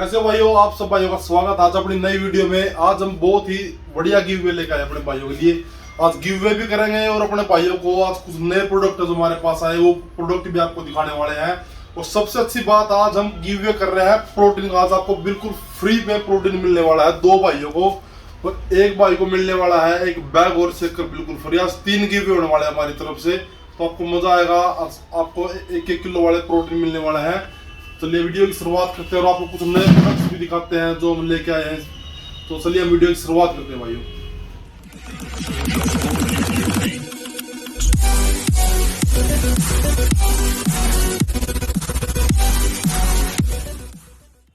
कैसे भाइयों, आप सब भाइयों का स्वागत आज अपनी नई वीडियो में। आज हम बहुत ही बढ़िया गिव अवे लेकर आए अपने भाइयों के लिए। आज गिव अवे भी करेंगे और अपने भाइयों को आज कुछ नए प्रोडक्ट जो हमारे पास आए वो प्रोडक्ट भी आपको दिखाने वाले हैं। और सबसे अच्छी बात, आज हम गिव अवे कर रहे हैं प्रोटीन का। आज आपको बिल्कुल फ्री में प्रोटीन मिलने वाला है दो भाइयों को, और एक भाई को मिलने वाला है एक बैग और शेकर बिल्कुल फ्री। आज 3 गिव अवे होने वाले हैं हमारी तरफ से, तो आपको मजा आएगा। आज आपको 1-1 किलो वाले प्रोटीन मिलने वाला है। चलिए वीडियो की शुरुआत करते हैं और आपको कुछ नए प्रोडक्ट्स भी दिखाते हैं जो हम लेके आए हैं। तो चलिए हम वीडियो की शुरुआत करते हैं भाइयों।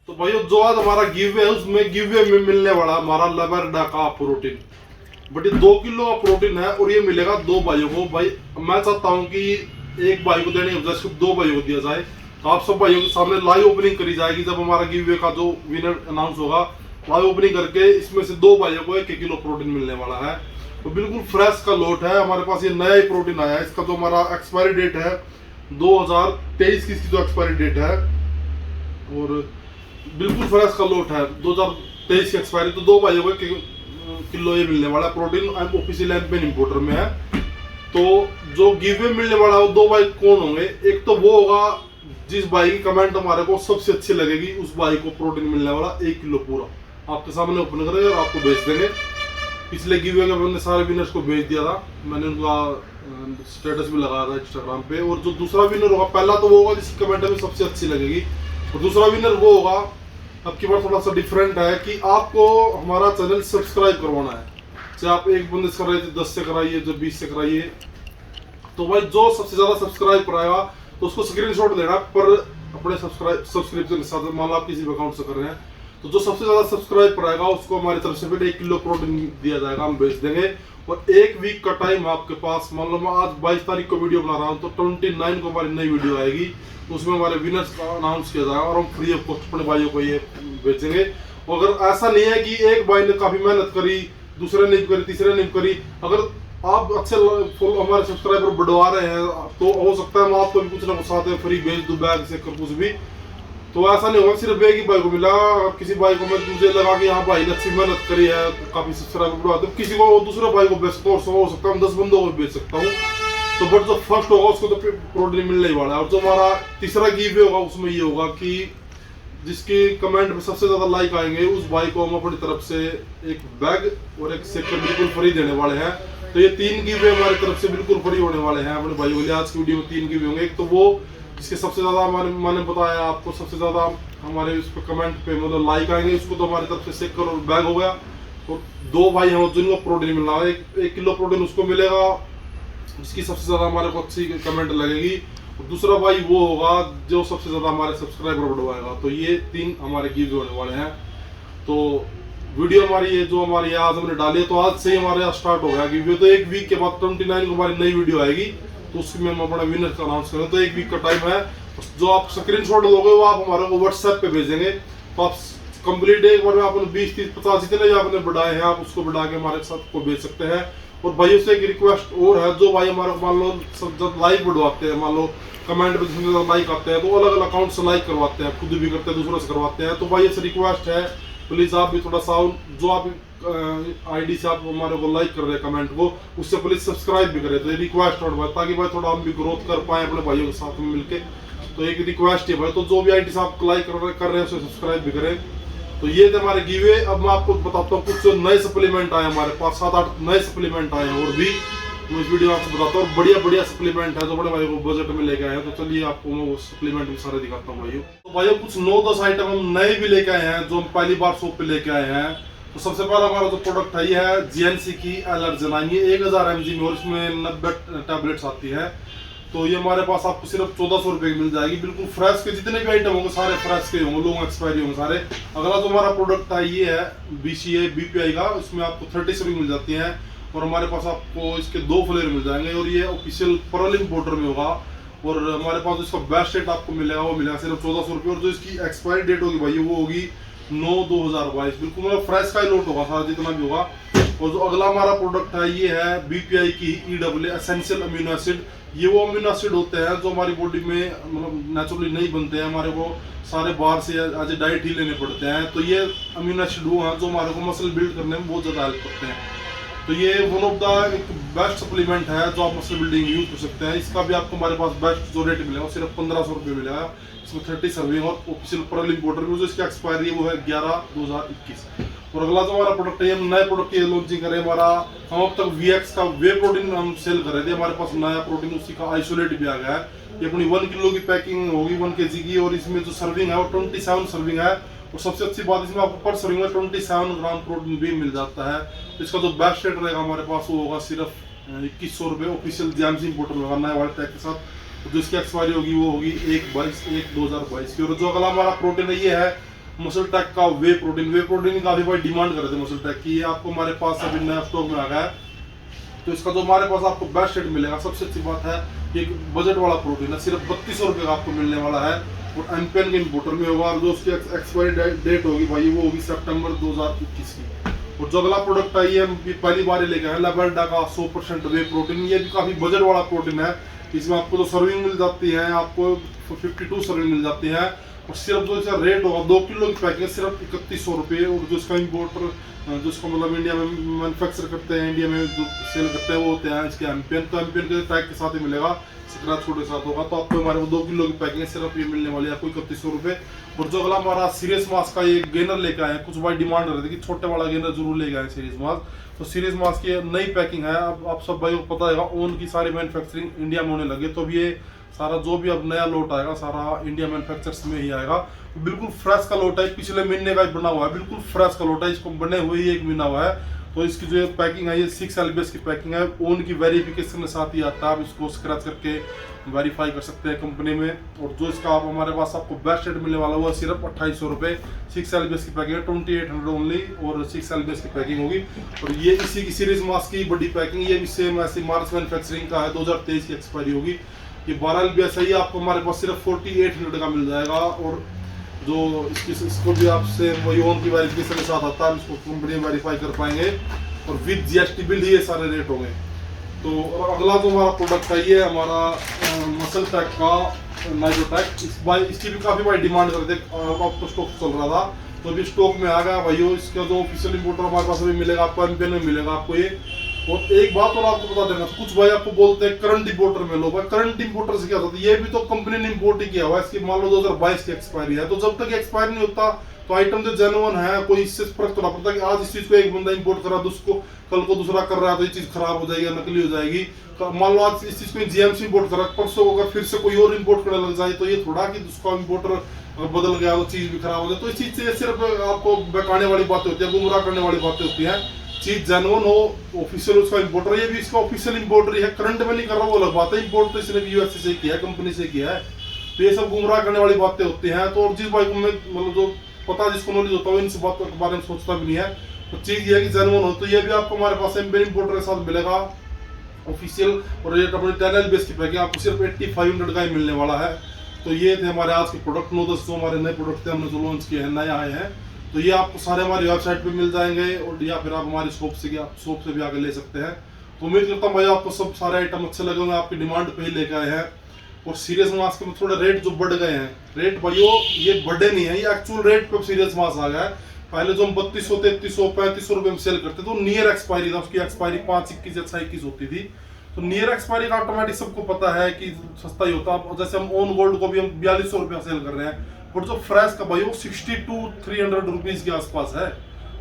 तो भाइयों, जो आज हमारा गिव है उसमें गिव में मिलने वाला हमारा लबरडा का प्रोटीन। बट ये 2 किलो का प्रोटीन है और ये मिलेगा 2 भाइयों को। भाई मैं चाहता हूँ कि एक भाई को देने के बजाय सिर्फ 2 भाइयों को दिया जाए। तो आप सब भाइयों के सामने लाइव ओपनिंग करी जाएगी जब हमारा गिव अवे का जो विनर अनाउंस होगा। लाइव ओपनिंग करके इसमें से 2 भाइयों को 1-1 किलो प्रोटीन मिलने वाला है। तो बिल्कुल फ्रेश का लोट है हमारे पास। ये नया ही प्रोटीन आया है। इसका जो हमारा एक्सपायरी डेट है 2023 की इसकी जो एक्सपायरी डेट है, और बिल्कुल फ्रेश का लोट है 2023 की एक्सपायरी। तो 2 भाइयों को 1 किलो ये मिलने वाला प्रोटीन ऑफिशियल एमपेन इंपोर्टर में है। तो जो गिव अवे मिलने वाला है वो 2 भाई कौन होंगे? एक तो वो होगा जिस भाई की कमेंट हमारे को सबसे अच्छी लगेगी, उस भाई को प्रोटीन मिलने वाला 1 किलो पूरा आपके सामने ओपन करेंगे और आपको भेज देंगे। पिछले गिव अवे के मैंने सारे विनर्स को भेज दिया था, मैंने उनका स्टेटस भी लगाया था इंस्टाग्राम पे। और जो दूसरा विनर होगा, पहला तो वो होगा जिसकी कमेंट हमें सबसे अच्छी लगेगी, और दूसरा विनर वो होगा। अब की बार थोड़ा सा डिफरेंट है कि आपको हमारा चैनल सब्सक्राइब करवाना है। चाहे आप एक बंदे से कराइए, 10 से कराइए, जो 20 से कराइए। तो भाई जो सबसे ज्यादा सब्सक्राइब कराएगा तो उसको स्क्रीनशॉट देना पर अपने सब्सक्रिप्शन के साथ। मान लो आप किसी अकाउंट से कर रहे हैं, तो जो सबसे ज्यादा सब्सक्राइब कराएगा उसको हमारी तरफ से फिर 1 किलो प्रोटीन दिया जाएगा, हम भेज देंगे। और 1 वीक का टाइम है आपके पास। मान लो मैं आज 22 तारीख को वीडियो बना रहा हूँ, तो 29 को हमारी नई वीडियो आएगी, तो उसमें हमारे विनर्स का अनाउंस किया जाएगा और हम फ्री ऑफ कॉस्ट अपने भाइयों को ये बेचेंगे। और अगर ऐसा नहीं है कि एक भाई ने काफी मेहनत करी, दूसरे ने करी, तीसरे ने करी, अगर आप अच्छे हमारे सब्सक्राइबर बढ़वा रहे हैं तो हो सकता है हम आपको भी कुछ ना कुछ साथ में फ्री भेज दूं, बैग से कुछ भी। तो ऐसा नहीं होगा सिर्फ एक ही भाई को मिला। किसी भाई को मुझे लगा कि हाँ भाई ने अच्छी मेहनत करी है, काफी सब्सक्राइबर बढ़वा दो, किसी को दूसरे भाई को बेच सकता हूँ, हो सकता है 10 बंदों को बेच सकता हूँ। तो बट जो फर्स्ट होगा उसको तो प्रोटीन मिलने ही वाला है। और जो हमारा तीसरा गिव अवे होगा उसमें ये होगा कि जिसकी कमेंट में सबसे ज्यादा लाइक आएंगे उस भाई को हम अपनी तरफ से एक बैग और एक शेकर बिल्कुल फ्री देने वाले हैं। तो ये 3 गिव अवे हमारी तरफ से बिल्कुल फ्री होने वाले हैं अपने भाइयों के लिए। आज की वीडियो में 3 गिव अवे होंगे। एक तो वो जिसके सबसे ज्यादा मैंने बताया आपको, सबसे ज्यादा हमारे उस पर कमेंट पे मतलब लाइक आएंगे, उसको तो हमारी तरफ से शेकर और बैग हो गया। और 2 भाई हैं जिनको प्रोटीन मिलना है, 1 किलो प्रोटीन उसको मिलेगा जिसकी सबसे ज्यादा हमारे को अच्छी कमेंट लगेगी। और दूसरा भाई वो होगा जो सबसे ज्यादा हमारे सब्सक्राइबर बढ़वाएगा। तो ये 3 हमारे गिव होने वाले हैं। तो वीडियो हमारी ये जो हमारी आज हमने डाली है, तो आज से ही हमारे यहाँ स्टार्ट हो गया गिव। तो 1 वीक के बाद 29 को हमारी नई वीडियो आएगी, तो उसमें हम अपना विनर का अनाउंस करें। तो 1 वीक का टाइम है। जो आप स्क्रीनशॉट लोगे वो आप हमारे को व्हाट्सएप पे भेजेंगे। तो आप कंप्लीट एक बार में आपने 20, 30, 50 जितने भी आपने बढ़ाए हैं आप उसको बढ़ा के हमारे साथ को भेज सकते हैं। और भाइयों से एक रिक्वेस्ट और है, जो भाई हमारे मान लो जब लाइक बढ़वाते हैं, मान लो कमेंट पे लाइक आते हैं तो अलग अलग अकाउंट से लाइक करवाते हैं, खुद भी करते हैं, दूसरों से करवाते हैं। तो भाई ऐसे रिक्वेस्ट है, प्लीज आप भी थोड़ा सा जो आप आईडी से आप हमारे को लाइक कर रहे हैं कमेंट को, उससे प्लीज सब्सक्राइब भी करें। तो रिक्वेस्ट और भाई, ताकि भाई थोड़ा हम भी ग्रोथ कर पाए अपने भाइयों के साथ में मिलके। तो एक रिक्वेस्ट है भाई, तो जो भी आईडी से आप लाइक कर रहे हैं उसे सब्सक्राइब भी करें। तो ये थे हमारे गिव अवे। अब मैं आपको बताता हूँ कुछ नए सप्लीमेंट आए हमारे पास, 7-8 नए सप्लीमेंट आए हैं और भी मैं इस वीडियो में आपको बताता हूँ। बढ़िया सप्लीमेंट है जो बड़े भाई को बजट में लेके आए हैं। तो चलिए आपको मैं वो सप्लीमेंट भी सारे दिखाता हूँ भाइयों। तो भाइयों कुछ 9-10 आइटम हम नए भी लेके आए हैं जो हम पहली बार शॉप पे लेके आए हैं। तो सबसे पहला हमारा जो प्रोडक्ट है ये है GNC की एलर्जेनाइन। ये 1000 mg में और इसमें 90 टैबलेट्स आती है। तो ये हमारे पास आपको सिर्फ 1400 रुपये की मिल जाएगी। बिल्कुल फ्रेश के जितने भी आइटम होंगे सारे फ्रेश के होंगे, लॉन्ग एक्सपायरी होंगे सारे। अगला जो हमारा प्रोडक्ट है ये है BCA BPI का, इसमें आपको 30 सर्विंग मिल जाती है। और हमारे पास आपको इसके 2 फ्लेवर मिल जाएंगे और ये ऑफिशियल परल इंपोर्टर में होगा। और हमारे पास इसका बेस्ट रेट आपको मिलेगा, वो मिलेगा सिर्फ 1400 रुपये। और जो इसकी एक्सपायरी डेट होगी भाई वो होगी 9/2022। बिल्कुल मतलब फ्रेश का ही लोट होगा सारा जितना भी होगा। और जो अगला हमारा प्रोडक्ट है ये है बीपीआई की EAA एसेंशियल अमीनो एसिड। ये वो अमीनो एसिड होते हैं जो हमारी बॉडी में मतलब नेचुरली नहीं बनते हैं, हमारे को सारे बाहर से एज ए डाइट ही लेने पड़ते हैं। तो ये अमीनो एसिड वो हैं जो हमारे को मसल बिल्ड करने में बहुत ज़्यादा हेल्प करते हैं। तो ये वन ऑफ द एक बेस्ट सप्लीमेंट है जो आप मसल बिल्डिंग यूज कर सकते हैं। इसका भी आपको हमारे पास बेस्ट जो रेट मिलेगा सिर्फ 1500 रुपये मिलेगा। इसमें 30 सर्विंग और ऑफिशियल पर्ल इंपोर्टर में जो इसकी एक्सपायरी है वो है 11/2021। और अगला जो हमारा प्रोडक्ट है, हम नए प्रोडक्ट की लॉन्चिंग करें। हमारा हम अब तक VX का वे प्रोटीन हम सेल कर रहे थे, हमारे पास नया प्रोटीन उसी का आइसोलेट भी आ गया है। ये अपनी 1 किलो की पैकिंग होगी 1 kg की, और इसमें जो सर्विंग है वो 27 सर्विंग है। और सबसे अच्छी बात इसमें आपको पर सर्विंग में 27 ग्राम प्रोटीन भी मिल जाता है। तो इसका जो बेस्ट रेट रहेगा हमारे पास वो होगा सिर्फ 2100 रुपये ऑफिशियल जैम्स इंपोर्टर होगा नया वाले टैग के साथ। तो जो इसकी एक्सपायरी होगी वो होगी 1/22/2022 की। और जो अगला हमारा प्रोटीन है ये है मसल टैग का वे प्रोटीन। वे प्रोटीन की काफी बड़ी डिमांड कर रहे थे मसल टैग की, ये आपको हमारे पास अभी नया स्टॉक में आ गया है। तो इसका जो हमारे पास आपको बेस्ट रेट मिलेगा, सबसे अच्छी बात है ये बजट वाला प्रोटीन है, सिर्फ 3200 रुपये का आपको मिलने वाला है। और एमपीएन के इंपोर्टर में होगा, और जो उसकी एक्सपायरी डेट होगी भाई वो होगी सितंबर 2021 की। और जो अगला प्रोडक्ट है ये हम पहली बार लेके आए लेबरडा का 100% वे प्रोटीन। ये भी काफी बजट वाला प्रोटीन है। इसमें आपको जो सर्विंग मिल जाती है आपको 52 सर्विंग मिल जाती है। और सिर्फ जो इसका रेट होगा 2 किलो की पैकिंग सिर्फ 3100 रुपये। और जो इसका इंपोर्टर जो इसको मतलब इंडिया में मैन्युफैक्चर करते हैं, इंडिया में जो सेल करते हैं वो होते हैं इसके एमपीएन। तो एमपीएन के टैग के साथ ही मिलेगा, स्क्रैच छोटे साथ होगा। तो आपको हमारे 2 किलो की पैकिंग सिर्फ ये मिलने वाली है आपको 3100 रुपये। और जो अगला हमारा सीरियस मास्क का ये गेनर लेकर आए हैं, कुछ भाई डिमांड कर रहे थे कि छोटे वाला गेनर जरूर लेके आए सीरियस मास्क। तो सीरियस मास्क की नई पैकिंग है। अब आप सब भाई को पता है ओन की सारी मैन्युफैक्चरिंग इंडिया में होने लगे। तो अब ये सारा जो भी अब नया लोट आएगा सारा इंडिया मैन्युफैक्चरर्स में ही आएगा। बिल्कुल फ्रेश का लोट है, पिछले महीने का बना हुआ है, बिल्कुल फ्रेश का लोट है, इसको बने हुए ही 1 महीना हुआ है। तो इसकी जो पैकिंग है ये 6 LBS की पैकिंग है, ओन की वेरिफिकेशन के साथ ही आता है। आप इसको स्क्रैच करके वेरीफाई कर सकते हैं कंपनी में। और जो इसका आप हमारे पास आपको बेस्ट रेट मिलने वाला हुआ सिर्फ 2800 रुपये। 6 LBS की पैकिंग है, 2800 ओनली, और 6 LBS की पैकिंग होगी। और ये इसी की सीरीज मास्क की बड़ी पैकिंग, ये भी सेम ऐसी मार्स मैन्युफैक्चरिंग का है, 2023 की एक्सपायरी होगी। ये 12 LBS है, ये आपको हमारे पास सिर्फ 4800 का मिल जाएगा। और जो इसको भी आपसे वही ओन की वेरिफिकेशन के साथ आता है, इसको कंपनी में वेरीफाई कर पाएंगे। और विद GST बिल ही ये सारे रेट होंगे। तो अगला जो हमारा प्रोडक्ट है ये हमारा मसल टैग का नाइट्रोटैक। इसकी भी काफ़ी बड़ी डिमांड करते अब तो स्टॉक चल रहा था, तो अभी स्टॉक में आ गया भाइयों। इसका जो ऑफिशियल इंपोर्टर हमारे पास अभी मिलेगा आपको एमपीएन में मिलेगा आपको ये। और एक बात और आपको बता देना, कुछ भाई आपको बोलते हैं करंट इंपोर्टर में लो, भाई करंट इंपोर्टर से क्या होता है, ये भी तो कंपनी ने इंपोर्ट ही किया हुआ है। इसकी मान लो 2022 की एक्सपायरी है, तो जब तक एक्सपायर नहीं होता तो आइटम जो जेन्युइन है, कोई इससे फर्क तो ना पड़ता कि आज इस चीज को एक बंदा इंपोर्ट करा तो उसको कल को दूसरा कर रहा है तो ये चीज खराब हो जाएगी, नकली हो जाएगी। तो मान लो आज इस चीज को GMC इंपोर्ट करा, परसों अगर फिर से कोई और इंपोर्ट करने लग जाए तो ये थोड़ा कि उसका इंपोर्टर बदल गया तो चीज भी खराब हो जाए। तो इस चीज से सिर्फ आपको बहकाने वाली बातें होती है, गुमराह करने वाली बातें होती है। चीज जेन्युइन हो, ऑफिशियल उसका इंपोर्टर, ये भी इसका ऑफिशियल इंपोर्टर ही है, करंट में नहीं कर रहा वो अलग बात है। इंपोर्ट तो इसने भी USA से किया है, कंपनी से किया है। तो ये सब गुमराह करने वाली बातें होती हैं। तो जिस भाई को मैं मतलब जो पता जिसको नॉलेज होता है इन सब बातों के बारे में सोचता भी नहीं है। तो चीज ये है कि जेन्युइन हो, तो ये भी आपको हमारे पास एमपीएन इंपोर्टर के साथ मिलेगा ऑफिशियल। और ये अपने 10 LBS की पैकिंग आपको सिर्फ 8500 का ही मिलने वाला है। तो ये थे हमारे आज के प्रोडक्ट 9-10 जो हमारे नए प्रोडक्ट थे, हमने जो लॉन्च किए हैं, नए आए हैं। तो ये आपको सारे हमारी वेबसाइट पे मिल जाएंगे, और या फिर आप हमारी शॉप से भी आगे ले सकते हैं। तो उम्मीद करता हूँ भाई आपको सब सारे आइटम अच्छे लगे होंगे, आपकी डिमांड पे ही लेके आए हैं। और सीरियस मास्क में थोड़े रेट जो बढ़ गए हैं, रेट भाइयों ये बढ़े नहीं है, ये एक्चुअल रेट पे सीरियस मास्क आ गया है। पहले जो हम 3200, 3300, 3500 रुपये में सेल करते तो नियर एक्सपायरी था, उसकी एक्सपायरी 5/21 या 6/21 होती थी। तो नियर एक्सपायरी का ऑटोमेटिक सबको पता है कि सस्ता ही होता है। जैसे हम ओन गोल्ड को भी हम 4200 रुपया सेल कर रहे हैं, और जो फ्रेश का भाई वो 62-300 रुपीज के आसपास है।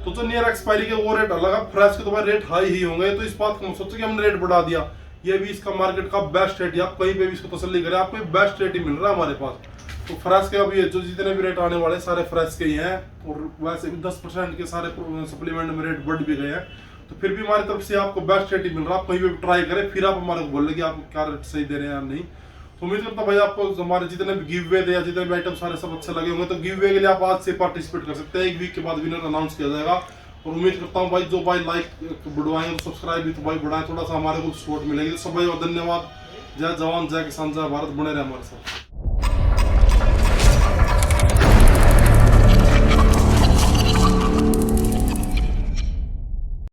तो जो नियर एक्सपायरी के वो रेट अलग है, फ्रेश के तो भाई रेट हाई ही होंगे। तो इस बात को सोचो कि हमने रेट बढ़ा दिया, ये भी इसका मार्केट का बेस्ट रेट है। आप कहीं पे भी इसको तसल्ली करें, आपको बेस्ट रेट ही मिल रहा है हमारे पास। तो फ्रेश के अभी जो जितने भी रेट आने वाले सारे फ्रेश के ही हैं। और वैसे भी 10% के सारे सप्लीमेंट में रेट बढ़ भी गए हैं। तो फिर भी हमारी तरफ से आपको बेस्ट रेट ही मिल रहा है। आप कहीं पे भी ट्राई करें, फिर आप हमारे को बोलेंगे कि आप क्या रेट सही दे रहे हैं या नहीं। तो उम्मीद करता भाई आपको हमारे जितने भी गिव वे थे या जितने भी आइटम सारे सब अच्छे लगे होंगे। तो गिव वे के लिए आप आज से पार्टिसिपेट कर सकते हैं, 1 वीक के बाद विनर अनाउंस किया जाएगा। और उम्मीद करता हूँ भाई जो भाई लाइक बढ़वाएंगे तो सब्सक्राइब भी तो भाई बढ़ाएं, थोड़ा सा हमारे को सपोर्ट मिलेगी। तो सब भाई धन्यवाद। जय जवान, जय किसान, जय भारत, बने रहे हमारे साथ।